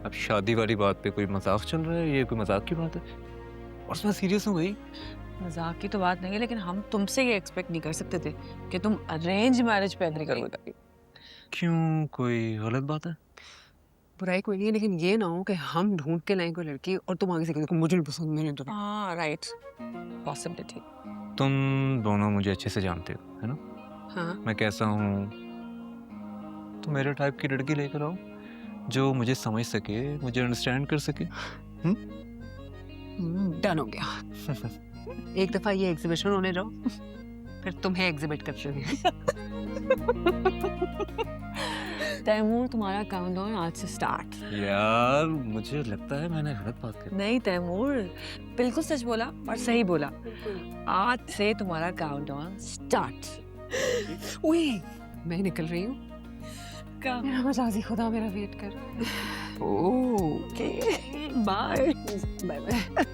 अब शादी वाली बात पे कोई मजाक चल रहा है? ये कोई मजाक की बात है? और मैं सीरियस हूँ भाई। मजाक की तो बात नहीं है, लेकिन हम तुमसे ये एक्सपेक्ट नहीं कर सकते थे कि तुम अरेंज मैरिज पे एग्री करोगे। क्यों, कोई गलत बात है? बुराई कोई नहीं है, लेकिन ये ना हो कि हम ढूंढ के लाएं कोई लड़की और तुम आगे से कहो मुझे नहीं पसंद, मैंने तो हाँ राइट, पॉसिबिलिटी। तुम दोनों मुझे अच्छे से जानते हो, है ना? हाँ मैं कैसा हूँ। तो मेरे टाइप की लड़की लेकर आओ जो मुझे समझ सके, मुझे अंडरस्टैंड कर सके। डन हो गया। एक दफा ये एग्जीबिशन होने दो, फिर तुम्हें एग्जिबिट करते हुए। तैमूर, तुम्हारा काउंटडाउन आज से स्टार्ट। यार मुझे लगता है मैंने गलत बात कर। नहीं तैमूर, बिल्कुल सच बोला और सही बोला। आज से तुम्हारा काउंटडाउन स्टार्ट। ओए, मैं निकल रही हूँ। मेरा मजाजी खुदा मेरा वेट कर। Okay, bye bye bye.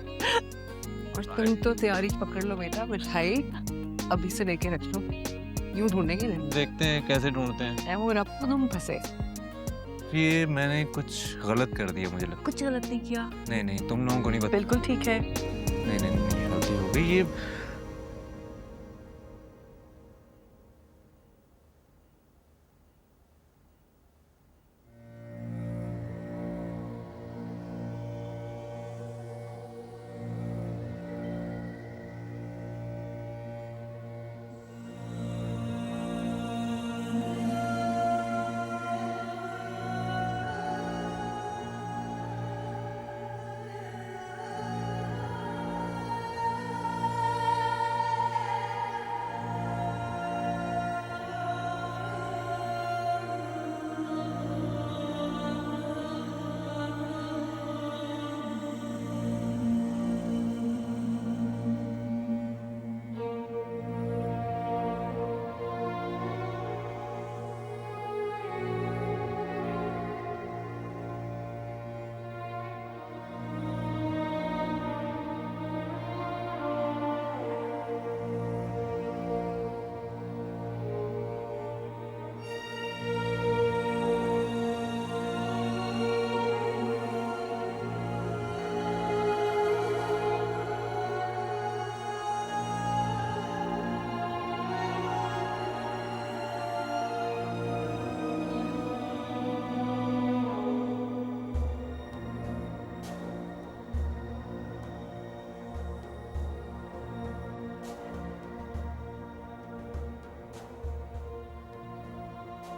और तुम तो तैयारी पकड़ लो बेटा, मिठाई अभी से लेके रख लो, यूं ढूंढेंगे ना। देखते हैं कैसे ढूंढते हैं। तैमूर अब तो तुम फंसे। ये मैंने कुछ गलत कर दिया मुझे लगता कुछ गलत नहीं किया। है। नहीं तुम लोगों को नहीं पता। बिल्कुल ठीक है। नहीं गलती हो गई ये।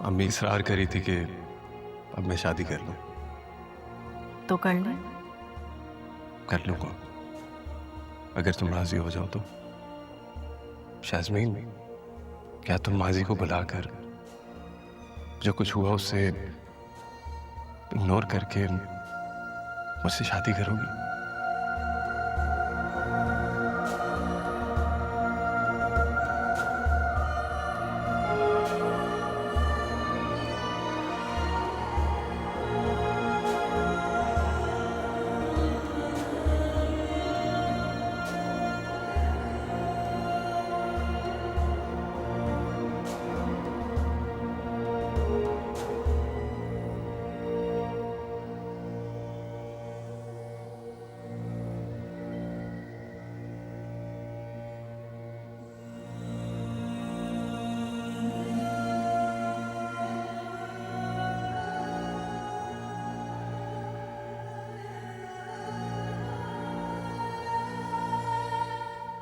अम्मी इसरार करी थी कि अब मैं शादी कर लूं। तो कर ले। कर लूंगा अगर तुम राजी हो जाओ तो। शाज़मीन, क्या तुम माजी को बुलाकर जो कुछ हुआ उससे इग्नोर करके मुझसे शादी करोगी?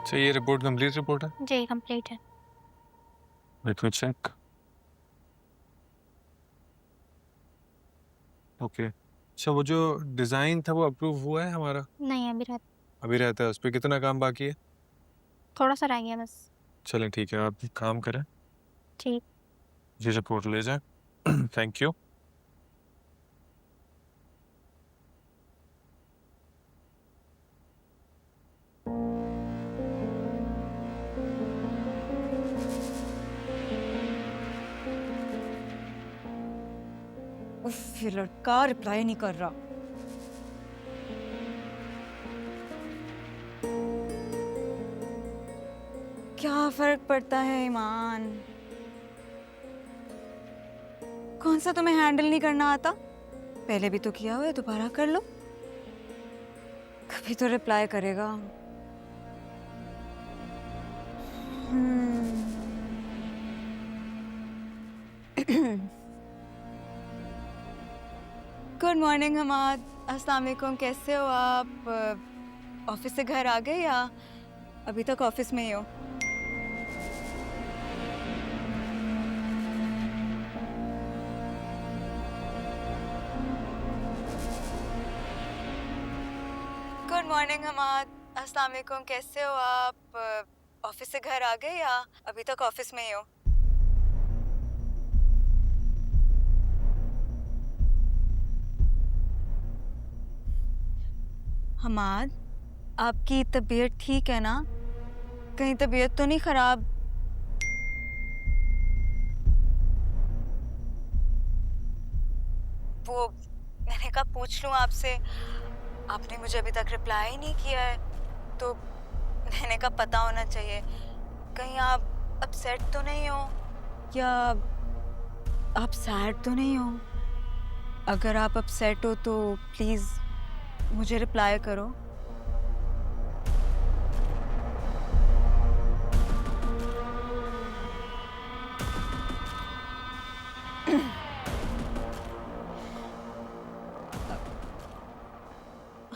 अच्छा, ये रिपोर्ट कंप्लीट रिपोर्ट है? जी कंप्लीट है। Let me check. ओके, अच्छा वो जो डिज़ाइन था वो अप्रूव हुआ है हमारा? नहीं अभी रहता है, उस पर कितना काम बाकी है? थोड़ा सा रह गया बस। चलें ठीक है, आप काम करें, ठीक। ये रिपोर्ट ले जाएं। Thank you. उफ, ये लड़का रिप्लाई नहीं कर रहा। क्या फर्क पड़ता है ईमान? कौन सा तुम्हें हैंडल नहीं करना आता? पहले भी तो किया हुआ है, दोबारा कर लो। कभी तो रिप्लाई करेगा। गुड मॉर्निंग हमाद, अस्सलाम वालेकुम। कैसे हो आप? ऑफिस से घर आ गए या अभी तक ऑफिस में ही हो? गुड मॉर्निंग हमाद, अस्सलाम वालेकुम। कैसे हो आप? ऑफिस से घर आ गए या अभी तक ऑफिस में ही हो? हमाद, आपकी तबीयत ठीक है ना? कहीं तबीयत तो नहीं खराब? वो मैंने कहा पूछ लूं आपसे, आपने मुझे अभी तक रिप्लाई नहीं किया है, तो मैंने कहा पता होना चाहिए। कहीं आप अपसेट तो नहीं हो या आप सैड तो नहीं हो? अगर आप अपसेट हो तो प्लीज़ मुझे रिप्लाई करो।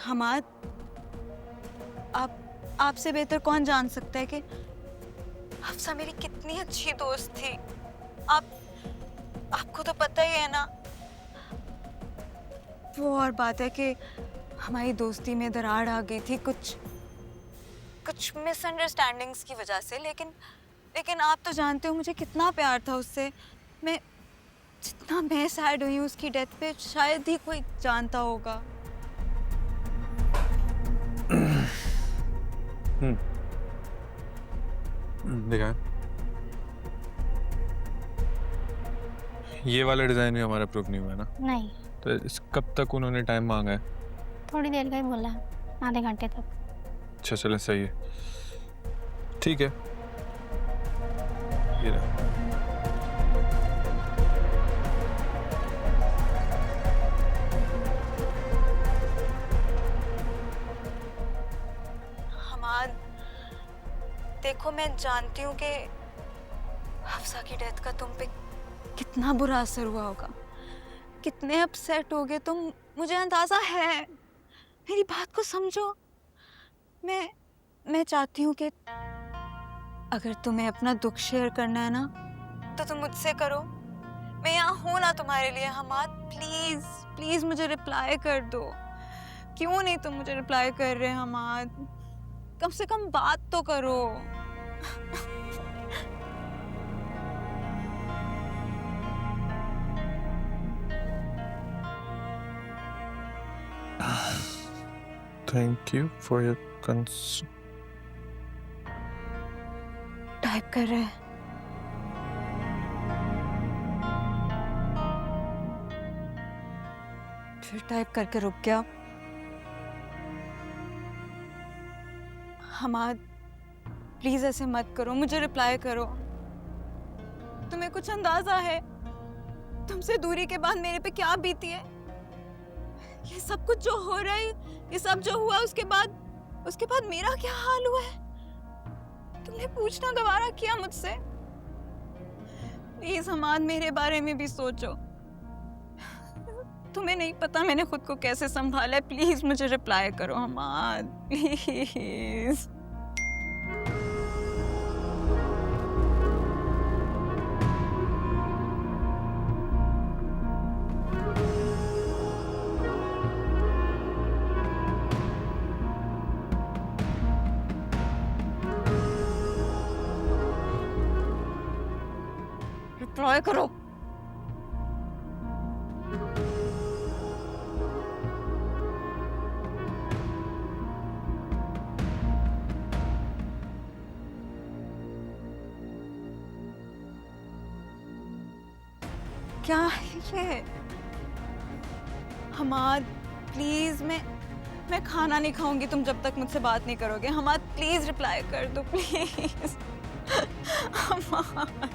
हमाद, आपसे बेहतर कौन जान सकता है कि हफ्सा मेरी कितनी अच्छी दोस्त थी। आपको तो पता ही है ना। वो और बात है कि हमारी दोस्ती में दरार आ गई थी कुछ मिसअंडरस्टैंडिंग्स की वजह से, लेकिन आप तो जानते हो मुझे कितना प्यार था उससे। जितना मैं सैड हुई हूँ उसकी डेथ पे, शायद ही कोई जानता होगा। देखा है? ये वाला डिजाइन भी हमारा अप्रूव नहीं हुआ है ना? नहीं, तो कब तक उन्होंने टाइम मांगा है? थोड़ी देर का ही बोला है, आधे घंटे तक। अच्छा चले, सही है, ठीक है। ये रहा। हमाद, देखो मैं जानती हूँ कि हफ्सा की डेथ का तुम पे कितना बुरा असर हुआ होगा, कितने अपसेट हो गए तुम, मुझे अंदाजा है। मेरी बात को समझो। मैं चाहती हूँ कि अगर तुम्हें अपना दुख शेयर करना है ना तो तुम मुझसे करो। मैं यहाँ हूँ ना तुम्हारे लिए हमाद। प्लीज प्लीज मुझे रिप्लाई कर दो। क्यों नहीं तुम मुझे रिप्लाई कर रहे हमाद? कम से कम बात तो करो। Thank you for your concern. Type कर रहे हैं। फिर टाइप करके रुक गया। हमाद, प्लीज ऐसे मत करो, मुझे रिप्लाई करो। तुम्हें कुछ अंदाजा है तुमसे दूरी के बाद मेरे पे क्या बीती है? ये सब कुछ जो हो रहा है, ये सब जो हुआ, उसके बाद मेरा क्या हाल हुआ है? तुमने पूछना गवारा किया मुझसे? प्लीज हमाद, मेरे बारे में भी सोचो। तुम्हें नहीं पता मैंने खुद को कैसे संभाला है। प्लीज मुझे रिप्लाई करो हमाद, प्लीज। रिप्लाई करो। क्या है ये? हमाद प्लीज, मैं खाना नहीं खाऊंगी तुम जब तक मुझसे बात नहीं करोगे। हमाद प्लीज रिप्लाई कर दो प्लीज। हमाद